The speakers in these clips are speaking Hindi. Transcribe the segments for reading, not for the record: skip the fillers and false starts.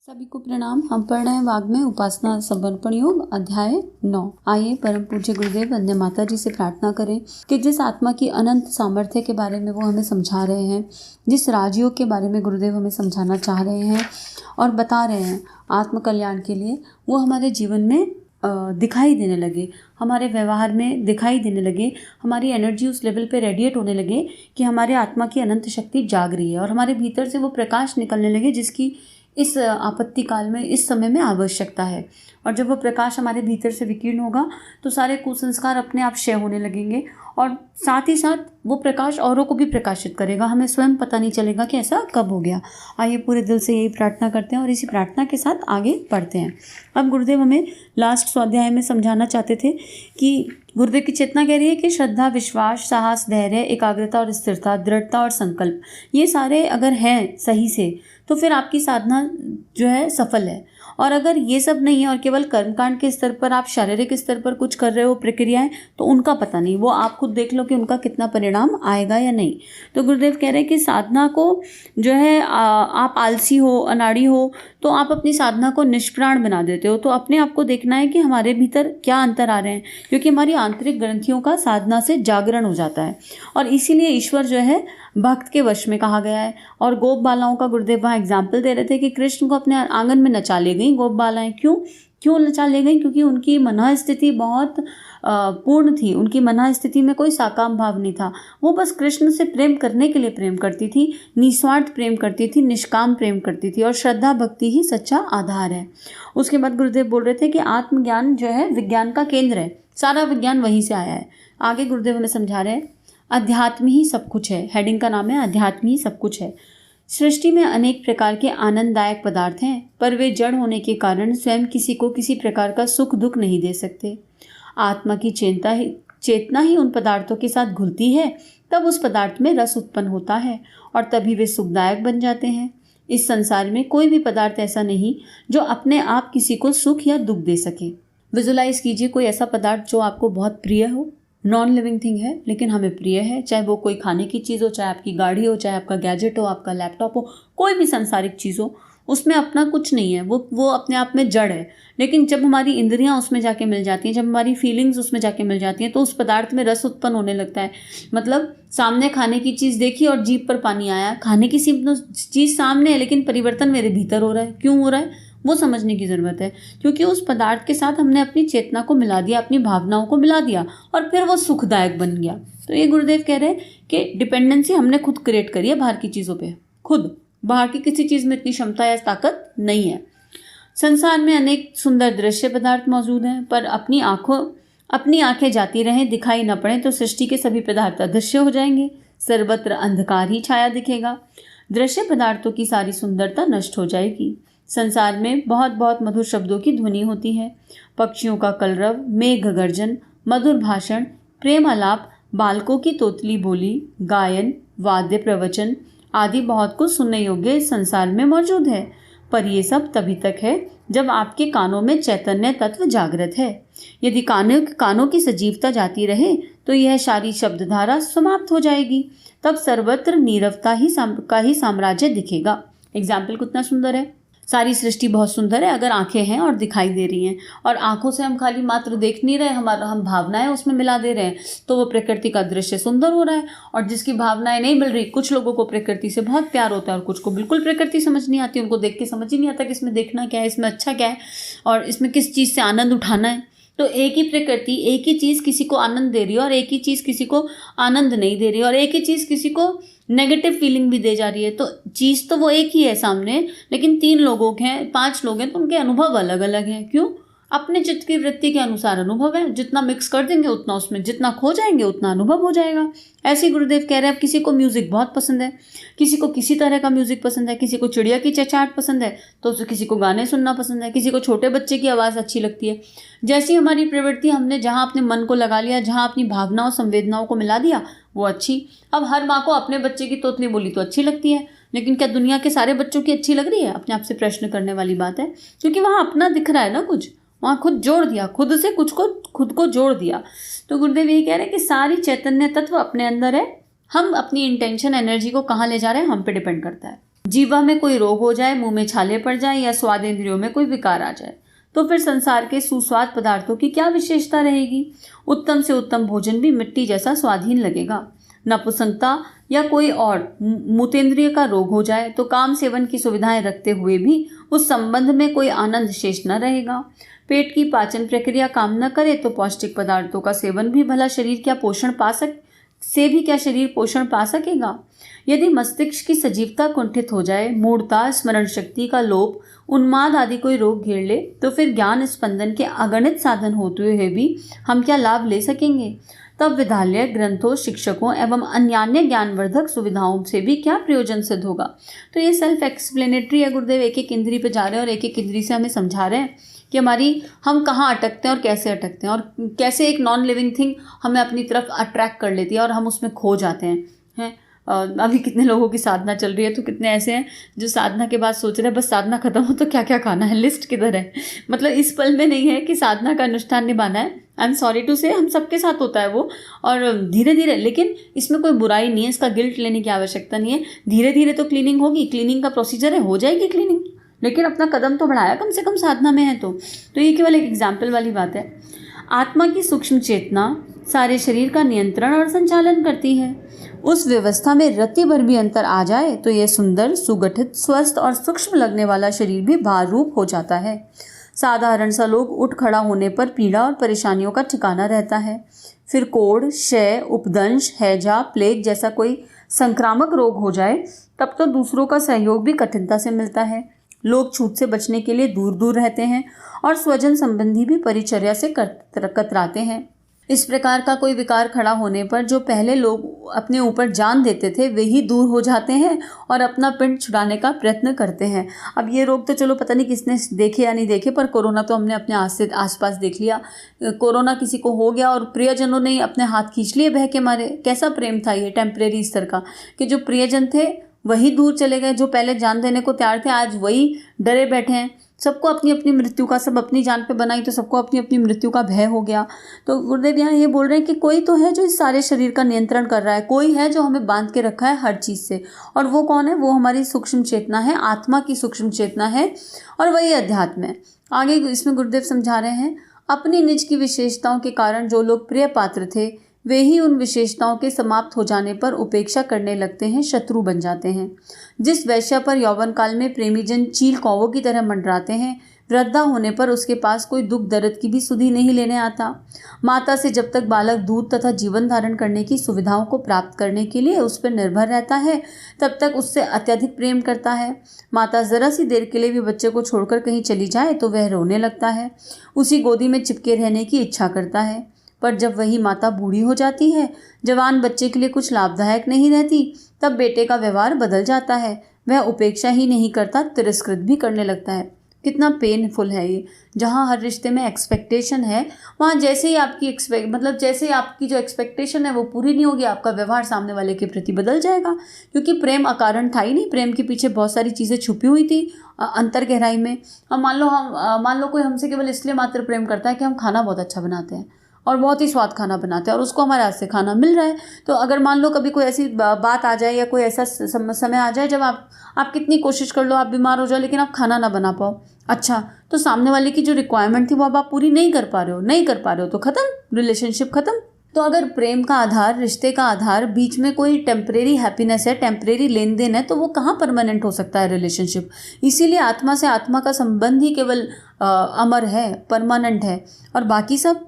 सभी को प्रणाम। हम पढ़ रहे हैं वाग्मय उपासना समर्पण योग अध्याय 9। आइए परम पूज्य गुरुदेव वंदे माता जी से प्रार्थना करें कि जिस आत्मा की अनंत सामर्थ्य के बारे में वो हमें समझा रहे हैं, जिस राजयोग के बारे में गुरुदेव हमें समझाना चाह रहे हैं और बता रहे हैं आत्म कल्याण के लिए, वो हमारे जीवन में दिखाई देने लगे, हमारे व्यवहार में दिखाई देने लगे, हमारी एनर्जी उस लेवल पे रेडिएट होने लगे कि हमारे आत्मा की अनंत शक्ति जाग रही है और हमारे भीतर से वो प्रकाश निकलने लगे जिसकी इस आपत्ति काल में, इस समय में आवश्यकता है। और जब वो प्रकाश हमारे भीतर से विकीर्ण होगा तो सारे कुसंस्कार अपने आप क्षय होने लगेंगे और साथ ही साथ वो प्रकाश औरों को भी प्रकाशित करेगा। हमें स्वयं पता नहीं चलेगा कि ऐसा कब हो गया। आइए पूरे दिल से यही प्रार्थना करते हैं और इसी प्रार्थना के साथ आगे बढ़ते हैं। अब गुरुदेव हमें लास्ट स्वाध्याय में समझाना चाहते थे कि गुरुदेव की चेतना कह रही है कि श्रद्धा, विश्वास, साहस, धैर्य, एकाग्रता और स्थिरता, दृढ़ता और संकल्प, ये सारे अगर हैं सही से तो फिर आपकी साधना जो है सफल है। और अगर ये सब नहीं है और केवल कर्मकांड के स्तर पर, आप शारीरिक स्तर पर कुछ कर रहे हो प्रक्रियाएं, तो उनका पता नहीं, वो आप खुद देख लो कि उनका कितना परिणाम आएगा या नहीं। तो गुरुदेव कह रहे हैं कि साधना को जो है आप आलसी हो, अनाड़ी हो तो आप अपनी साधना को निष्प्राण बना देते हो। तो अपने आप को देखना है कि हमारे भीतर क्या अंतर आ रहे हैं, क्योंकि हमारी आंतरिक ग्रंथियों का साधना से जागरण हो जाता है और इसीलिए ईश्वर जो है भक्त के वश में कहा गया है। और गोप बालाओं का गुरुदेव वहाँ एग्जाम्पल दे रहे थे कि कृष्ण को अपने आंगन में नचा ले गई गोप बालाएं। क्यों नचा ले गई? क्योंकि उनकी मनः स्थिति बहुत पूर्ण थी, उनकी मनः स्थिति में कोई साकाम भाव नहीं था। वो बस कृष्ण से प्रेम करने के लिए प्रेम करती थी, निस्वार्थ प्रेम करती थी, निष्काम प्रेम करती थी और श्रद्धा भक्ति ही सच्चा आधार है। उसके बाद गुरुदेव बोल रहे थे कि आत्मज्ञान जो है विज्ञान का केंद्र है, सारा विज्ञान वहीं से आया है। आगे गुरुदेव हमें समझा रहे हैं अध्यात्म ही सब कुछ है। हेडिंग का नाम है अध्यात्म ही सब कुछ है। सृष्टि में अनेक प्रकार के आनंददायक पदार्थ हैं, पर वे जड़ होने के कारण स्वयं किसी को किसी प्रकार का सुख दुख नहीं दे सकते। आत्मा की चेतना ही उन पदार्थों के साथ घुलती है, तब उस पदार्थ में रस उत्पन्न होता है और तभी वे सुखदायक बन जाते हैं। इस संसार में कोई भी पदार्थ ऐसा नहीं जो अपने आप किसी को सुख या दुख दे सके। विजुलाइज कीजिए कोई ऐसा पदार्थ जो आपको बहुत प्रिय हो, नॉन लिविंग थिंग है लेकिन हमें प्रिय है, चाहे वो कोई खाने की चीज़ हो, चाहे आपकी गाड़ी हो, चाहे आपका गैजेट हो, आपका लैपटॉप हो, कोई भी सांसारिक चीज़ हो, उसमें अपना कुछ नहीं है, वो अपने आप में जड़ है। लेकिन जब हमारी इंद्रियां उसमें जाके मिल जाती हैं, जब हमारी फीलिंग्स उसमें जाके मिल जाती हैं, तो उस पदार्थ में रस उत्पन्न होने लगता है। मतलब सामने खाने की चीज़ देखी और जीभ पर पानी आया, खाने की चीज़ सामने है लेकिन परिवर्तन मेरे भीतर हो रहा है। क्यों हो रहा है वो समझने की ज़रूरत है, क्योंकि उस पदार्थ के साथ हमने अपनी चेतना को मिला दिया, अपनी भावनाओं को मिला दिया और फिर वो सुखदायक बन गया। तो ये गुरुदेव कह रहे हैं कि डिपेंडेंसी हमने खुद क्रिएट करी है बाहर की चीज़ों पे, खुद। बाहर की किसी चीज़ में इतनी क्षमता या ताकत नहीं है। संसार में अनेक सुंदर दृश्य पदार्थ मौजूद हैं, पर अपनी आंखें जाती रहें, दिखाई न पड़े तो सृष्टि के सभी पदार्थ अदृश्य हो जाएंगे, सर्वत्र अंधकार ही छाया दिखेगा, दृश्य पदार्थों की सारी सुंदरता नष्ट हो जाएगी। संसार में बहुत बहुत मधुर शब्दों की ध्वनि होती है, पक्षियों का कलरव, मेघ गर्जन, मधुर भाषण, प्रेम आलाप, बालकों की तोतली बोली, गायन, वाद्य प्रवचन आदि बहुत कुछ सुनने योग्य इस संसार में मौजूद है। पर ये सब तभी तक है जब आपके कानों में चैतन्य तत्व जागृत है। यदि कानों की सजीवता जाती रहे तो यह सारी शब्दधारा समाप्त हो जाएगी, तब सर्वत्र नीरवता का ही साम्राज्य दिखेगा। एग्जाम्पल कितना सुंदर है। सारी सृष्टि बहुत सुंदर है अगर आंखें हैं और दिखाई दे रही हैं, और आंखों से हम खाली मात्र देख नहीं रहे, हम भावनाएं उसमें मिला दे रहे हैं, तो वो प्रकृति का दृश्य सुंदर हो रहा है। और जिसकी भावनाएं नहीं मिल रही, कुछ लोगों को प्रकृति से बहुत प्यार होता है और कुछ को बिल्कुल प्रकृति समझ नहीं आती, उनको देख के समझ ही नहीं आता कि इसमें देखना क्या है, इसमें अच्छा क्या है और इसमें किस चीज़ से आनंद उठाना है। तो एक ही प्रकृति, एक ही चीज़ किसी को आनंद दे रही है और एक ही चीज़ किसी को आनंद नहीं दे रही है, और एक ही चीज़ किसी को नेगेटिव फीलिंग भी दे जा रही है। तो चीज़ तो वो एक ही है सामने, लेकिन 3 लोगों हैं, 5 लोग हैं, तो उनके अनुभव अलग अलग हैं। क्यों? अपने चित्त की वृत्ति के अनुसार अनुभव है। जितना मिक्स कर देंगे उतना उसमें, जितना खो जाएंगे उतना अनुभव हो जाएगा। ऐसे गुरुदेव कह रहे हैं, अब किसी को म्यूज़िक बहुत पसंद है, किसी को किसी तरह का म्यूज़िक पसंद है, किसी को चिड़िया की चहचहाट पसंद है तो किसी को गाने सुनना पसंद है, किसी को छोटे बच्चे की आवाज़ अच्छी लगती है। जैसी हमारी प्रवृत्ति, हमने जहाँ अपने मन को लगा लिया, जहाँ अपनी भावनाओं संवेदनाओं को मिला दिया, वो अच्छी। अब हर माँ को अपने बच्चे की तोतली बोली तो अच्छी लगती है, लेकिन क्या दुनिया के सारे बच्चों की अच्छी लग रही है? अपने आप से प्रश्न करने वाली बात है, क्योंकि वहाँ अपना दिख रहा है ना, कुछ वहाँ खुद जोड़ दिया, खुद से कुछ को खुद को जोड़ दिया। तो गुरुदेव यही कह रहे हैं कि सारी चैतन्य तत्व अपने अंदर है, हम अपनी इंटेंशन एनर्जी को कहाँ ले जा रहे हैं हम पे डिपेंड करता है। जीवा में कोई रोग हो जाए, मुंह में छाले पड़ जाए या स्वाद इंद्रियों में कोई विकार आ जाए, तो फिर संसार के सुस्वाद पदार्थों की क्या विशेषता रहेगी? उत्तम से उत्तम भोजन भी मिट्टी जैसा स्वादहीन लगेगा। नपुंसकता या कोई और मूतेंद्रिय का रोग हो जाए तो काम सेवन की सुविधाएं रखते हुए भी उस संबंध में कोई आनंद शेष न रहेगा। पेट की पाचन प्रक्रिया काम न करे तो पौष्टिक पदार्थों का सेवन भी भला शरीर क्या शरीर पोषण पा सकेगा? यदि मस्तिष्क की सजीवता कुंठित हो जाए, मूढ़ता, स्मरण शक्ति का लोप, उन्माद आदि कोई रोग घेर ले, तो फिर ज्ञान स्पंदन के अगणित साधन होते हुए भी हम क्या लाभ ले सकेंगे? तब विद्यालय, ग्रंथों, शिक्षकों एवं अन्यान्य ज्ञानवर्धक सुविधाओं से भी क्या प्रयोजन सिद्ध होगा? तो ये सेल्फ एक्सप्लेनेटरी है। गुरुदेव एक एक इंद्री पे जा रहे हैं और एक एक इंद्री से हमें समझा रहे हैं कि हम कहाँ अटकते हैं और कैसे अटकते हैं, और कैसे एक नॉन लिविंग थिंग हमें अपनी तरफ अट्रैक्ट कर लेती है और हम उसमें खो जाते हैं। अभी कितने लोगों की साधना चल रही है, तो कितने ऐसे हैं जो साधना के बाद सोच रहे हैं बस साधना खत्म हो तो क्या क्या खाना है, लिस्ट किधर है। मतलब इस पल में नहीं है कि साधना का अनुष्ठान निभाना है। आई एम सॉरी टू से, हम सबके साथ होता है वो, और धीरे धीरे, लेकिन इसमें कोई बुराई नहीं है, इसका गिल्ट लेने की आवश्यकता नहीं है। धीरे धीरे तो क्लीनिंग होगी, क्लीनिंग का प्रोसीजर है, हो जाएगी क्लीनिंग, लेकिन अपना कदम तो बढ़ाया कम से कम साधना में है। तो ये केवल एक एग्जाम्पल वाली बात है। आत्मा की सूक्ष्म चेतना सारे शरीर का नियंत्रण और संचालन करती है। उस व्यवस्था में रत्ती भर भी अंतर आ जाए तो यह सुंदर, सुगठित, स्वस्थ और सूक्ष्म लगने वाला शरीर भी भार रूप हो जाता है। साधारण सा लोग उठ खड़ा होने पर पीड़ा और परेशानियों का ठिकाना रहता है। फिर कोढ़, क्षय, उपदंश, हैजा, प्लेग जैसा कोई संक्रामक रोग हो जाए तब तो दूसरों का सहयोग भी कठिनता से मिलता है। लोग छूत से बचने के लिए दूर दूर रहते हैं और स्वजन संबंधी भी परिचर्या से कतराते हैं। इस प्रकार का कोई विकार खड़ा होने पर जो पहले लोग अपने ऊपर जान देते थे वे ही दूर हो जाते हैं और अपना पिंड छुड़ाने का प्रयत्न करते हैं। अब ये रोग तो चलो पता नहीं किसने देखे या नहीं देखे, पर कोरोना तो हमने अपने आसपास देख लिया। कोरोना किसी को हो गया और प्रियजनों ने अपने हाथ खींच लिए बह के मारे। कैसा प्रेम था ये, टेम्परेरी स्तर का, कि जो प्रियजन थे वही दूर चले गए, जो पहले जान देने को तैयार थे आज वही डरे बैठे हैं। सबको अपनी अपनी मृत्यु का, सब अपनी जान पे बनाई तो सबको अपनी अपनी मृत्यु का भय हो गया। तो गुरुदेव यहाँ ये बोल रहे हैं कि कोई तो है जो इस सारे शरीर का नियंत्रण कर रहा है, कोई है जो हमें बांध के रखा है हर चीज़ से, और वो कौन है? वो हमारी सूक्ष्म चेतना है, आत्मा की सूक्ष्म चेतना है, और वही अध्यात्म है। आगे इसमें गुरुदेव समझा रहे हैं, अपनी निज की विशेषताओं के कारण जो लोग प्रिय पात्र थे वे ही उन विशेषताओं के समाप्त हो जाने पर उपेक्षा करने लगते हैं, शत्रु बन जाते हैं। जिस वैश्या पर यौवन काल में प्रेमी जन चील कौवों की तरह मंडराते हैं, वृद्धा होने पर उसके पास कोई दुख दर्द की भी सुधि नहीं लेने आता। माता से जब तक बालक दूध तथा जीवन धारण करने की सुविधाओं को प्राप्त करने के लिए उस पर निर्भर रहता है, तब तक उससे अत्यधिक प्रेम करता है। माता जरा सी देर के लिए भी बच्चे को छोड़कर कहीं चली जाए तो वह रोने लगता है, उसी गोदी में चिपके रहने की इच्छा करता है। पर जब वही माता बूढ़ी हो जाती है, जवान बच्चे के लिए कुछ लाभदायक नहीं रहती, तब बेटे का व्यवहार बदल जाता है। वह उपेक्षा ही नहीं करता, तिरस्कृत भी करने लगता है। कितना पेनफुल है ये। जहाँ हर रिश्ते में एक्सपेक्टेशन है, वहाँ जैसे ही आपकी जैसे ही आपकी जो एक्सपेक्टेशन है वो पूरी नहीं होगी, आपका व्यवहार सामने वाले के प्रति बदल जाएगा। क्योंकि प्रेम अकारण था ही नहीं, प्रेम के पीछे बहुत सारी चीज़ें छुपी हुई थी अंतर गहराई में। हम मान लो कोई हमसे केवल इसलिए मात्र प्रेम करता है कि हम खाना बहुत अच्छा बनाते हैं और बहुत ही स्वाद खाना बनाते हैं और उसको हमारे हाथ से खाना मिल रहा है। तो अगर मान लो कभी कोई ऐसी बात आ जाए या कोई ऐसा समय आ जाए जब आप कितनी कोशिश कर लो, आप बीमार हो जाओ, लेकिन आप खाना ना बना पाओ, अच्छा, तो सामने वाले की जो रिक्वायरमेंट थी वो अब आप पूरी नहीं कर पा रहे हो तो खत्म, रिलेशनशिप खत्म। तो अगर प्रेम का आधार, रिश्ते का आधार बीच में कोई टेम्परेरी हैप्पीनेस है, टेम्परेरी लेन देन है, तो वो कहाँ परमानेंट हो सकता है रिलेशनशिप। इसीलिए आत्मा से आत्मा का संबंध ही केवल अमर है, परमानेंट है। और बाकी सब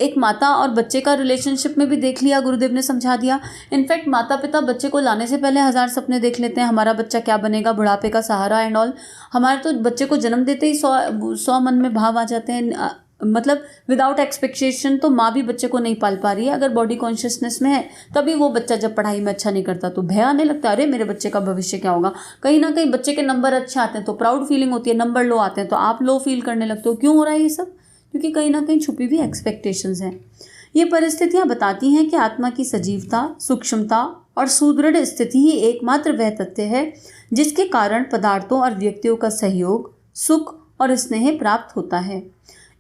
एक माता और बच्चे का रिलेशनशिप में भी देख लिया, गुरुदेव ने समझा दिया। इनफैक्ट माता पिता बच्चे को लाने से पहले 1000 सपने देख लेते हैं, हमारा बच्चा क्या बनेगा, बुढ़ापे का सहारा एंड ऑल। हमारे तो बच्चे को जन्म देते ही 100 मन में भाव आ जाते हैं। मतलब विदाउट एक्सपेक्टेशन तो माँ भी बच्चे को नहीं पाल पा रही है। अगर बॉडी कॉन्शियसनेस में है तभी वो बच्चा जब पढ़ाई में अच्छा नहीं करता तो भय आने लगता है, अरे मेरे बच्चे का भविष्य क्या होगा। कहीं ना कहीं बच्चे के नंबर अच्छे आते हैं तो प्राउड फीलिंग होती है, नंबर लो आते हैं तो आप लो फील करने लगते हो। क्यों हो रहा है ये सब? क्योंकि कहीं ना कहीं छुपी हुई एक्सपेक्टेशंस हैं। ये परिस्थितियां बताती हैं कि आत्मा की सजीवता, सूक्ष्मता और सुदृढ़ स्थिति ही एकमात्र वह तथ्य है जिसके कारण पदार्थों और व्यक्तियों का सहयोग, सुख और स्नेह प्राप्त होता है।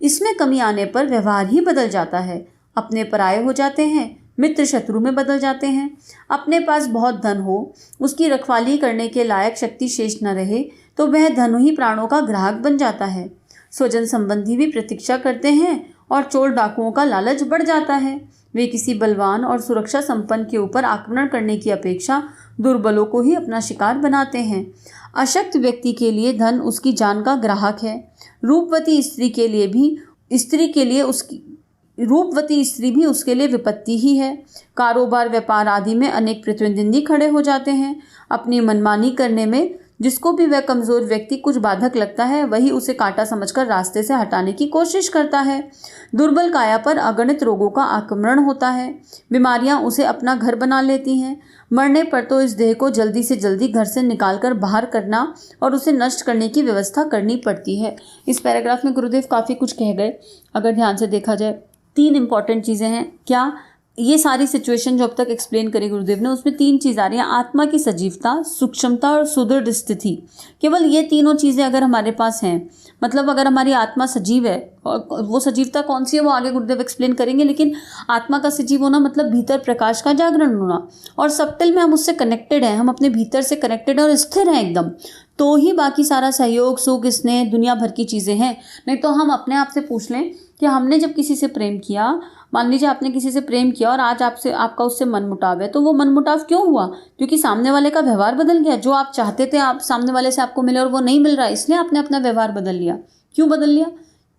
इसमें कमी आने पर व्यवहार ही बदल जाता है, अपने पराये हो जाते हैं, मित्र शत्रु में बदल जाते हैं। अपने पास बहुत धन हो, उसकी रखवाली करने के लायक शक्ति शेष न रहे तो वह धन ही प्राणों का ग्राहक बन जाता है। स्वजन संबंधी भी प्रतीक्षा करते हैं और चोर डाकुओं का लालच बढ़ जाता है। वे किसी बलवान और सुरक्षा संपन्न के ऊपर आक्रमण करने की अपेक्षा दुर्बलों को ही अपना शिकार बनाते हैं। अशक्त व्यक्ति के लिए धन उसकी जान का ग्राहक है। रूपवती स्त्री भी उसके लिए विपत्ति ही है। कारोबार व्यापार आदि में अनेक प्रतिद्वंदी खड़े हो जाते हैं। अपनी मनमानी करने में जिसको भी वह कमजोर व्यक्ति कुछ बाधक लगता है, वही उसे कांटा समझकर रास्ते से हटाने की कोशिश करता है। दुर्बल काया पर अगणित रोगों का आक्रमण होता है। बीमारियां उसे अपना घर बना लेती हैं। मरने पर तो इस देह को जल्दी से जल्दी घर से निकालकर बाहर करना और उसे नष्ट करने की व्यवस्था करनी पड़ती है। इस पैराग्राफ में गुरुदेव काफ़ी कुछ कह गए। अगर ध्यान से देखा जाए 3 इंपॉर्टेंट चीज़ें हैं। क्या ये सारी सिचुएशन जो अब तक एक्सप्लेन करी गुरुदेव ने, उसमें 3 चीज़ आ रही हैं। आत्मा की सजीवता, सूक्ष्मता और सुदृढ़ स्थिति। केवल ये तीनों चीज़ें अगर हमारे पास हैं, मतलब अगर हमारी आत्मा सजीव है, और वो सजीवता कौन सी है वो आगे गुरुदेव एक्सप्लेन करेंगे, लेकिन आत्मा का सजीव होना मतलब भीतर प्रकाश का जागरण होना, और सबटिल में हम उससे कनेक्टेड हैं, हम अपने भीतर से कनेक्टेड और स्थिर हैं एकदम, तो ही बाकी सारा सहयोग सुख स्नेह दुनिया भर की चीज़ें हैं। नहीं तो हम अपने आप से पूछ लें कि हमने जब किसी से प्रेम किया, मान लीजिए आपने किसी से प्रेम किया और आज आपका उससे मनमुटाव है, तो वो मनमुटाव क्यों हुआ? क्योंकि सामने वाले का व्यवहार बदल गया। जो आप चाहते थे आप सामने वाले से आपको मिले और वो नहीं मिल रहा, इसलिए आपने अपना व्यवहार बदल लिया। क्यों बदल लिया?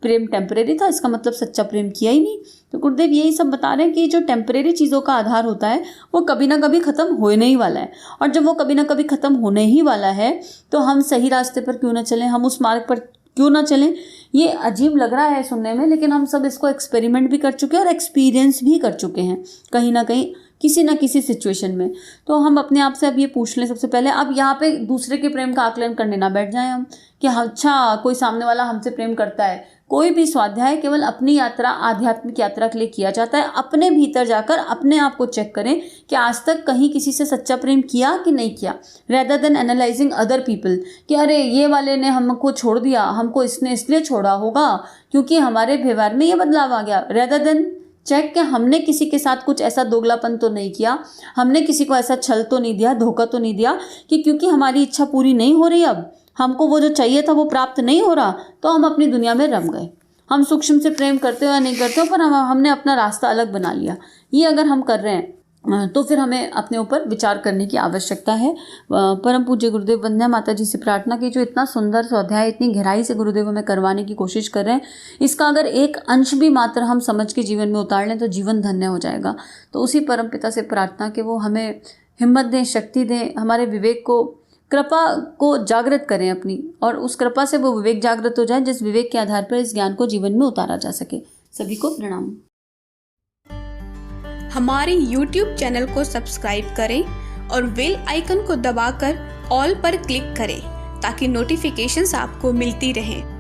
प्रेम टेम्परेरी था, इसका मतलब सच्चा प्रेम किया ही नहीं। तो गुरुदेव यही सब बता रहे हैं कि जो टेम्परेरी चीज़ों का आधार होता है वो कभी ना कभी ख़त्म होने ही वाला है, और जब वो कभी ना कभी ख़त्म होने ही वाला है तो हम सही रास्ते पर क्यों ना चलें, हम उस मार्ग पर क्यों ना चलें। ये अजीब लग रहा है सुनने में, लेकिन हम सब इसको एक्सपेरिमेंट भी कर चुके हैं और एक्सपीरियंस भी कर चुके हैं कहीं ना कहीं किसी ना किसी सिचुएशन में। तो हम अपने आप से अब ये पूछ लें सबसे पहले, अब यहाँ पे दूसरे के प्रेम का आकलन करने ना बैठ जाएं हम कि अच्छा कोई सामने वाला हमसे प्रेम करता है। कोई भी स्वाध्याय केवल अपनी यात्रा, आध्यात्मिक यात्रा के लिए किया जाता है। अपने भीतर जाकर अपने आप को चेक करें कि आज तक कहीं किसी से सच्चा प्रेम किया कि नहीं किया, rather than analysing other people कि अरे ये वाले ने हमको छोड़ दिया, हमको इसने इसलिए छोड़ा होगा क्योंकि हमारे व्यवहार में ये बदलाव आ गया। रेदर देन चेक कि हमने किसी के साथ कुछ ऐसा दोगलापन तो नहीं किया, हमने किसी को ऐसा छल तो नहीं दिया, धोखा तो नहीं दिया कि क्योंकि हमारी इच्छा पूरी नहीं हो रही, अब हमको वो जो चाहिए था वो प्राप्त नहीं हो रहा, तो हम अपनी दुनिया में रम गए। हम सूक्ष्म से प्रेम करते हो या नहीं करते हो, पर हमने अपना रास्ता अलग बना लिया। ये अगर हम कर रहे हैं तो फिर हमें अपने ऊपर विचार करने की आवश्यकता है। परम पूज्य गुरुदेव वंदना माता जी से प्रार्थना की जो इतना सुंदर स्वाध्याय इतनी गहराई से गुरुदेव हमें करवाने की कोशिश कर रहे हैं, इसका अगर एक अंश भी मात्र हम समझ के जीवन में उतार लें तो जीवन धन्य हो जाएगा। तो उसी परम पिता से प्रार्थना कि वो हमें हिम्मत दें, शक्ति दें, हमारे विवेक को, कृपा को जागृत करें अपनी, और उस कृपा से वो विवेक जागृत हो जाए जिस विवेक के आधार पर इस ज्ञान को जीवन में उतारा जा सके। सभी को प्रणाम। हमारे YouTube चैनल को सब्सक्राइब करें और बेल आइकन को दबाकर ऑल पर क्लिक करें ताकि नोटिफिकेशंस आपको मिलती रहें।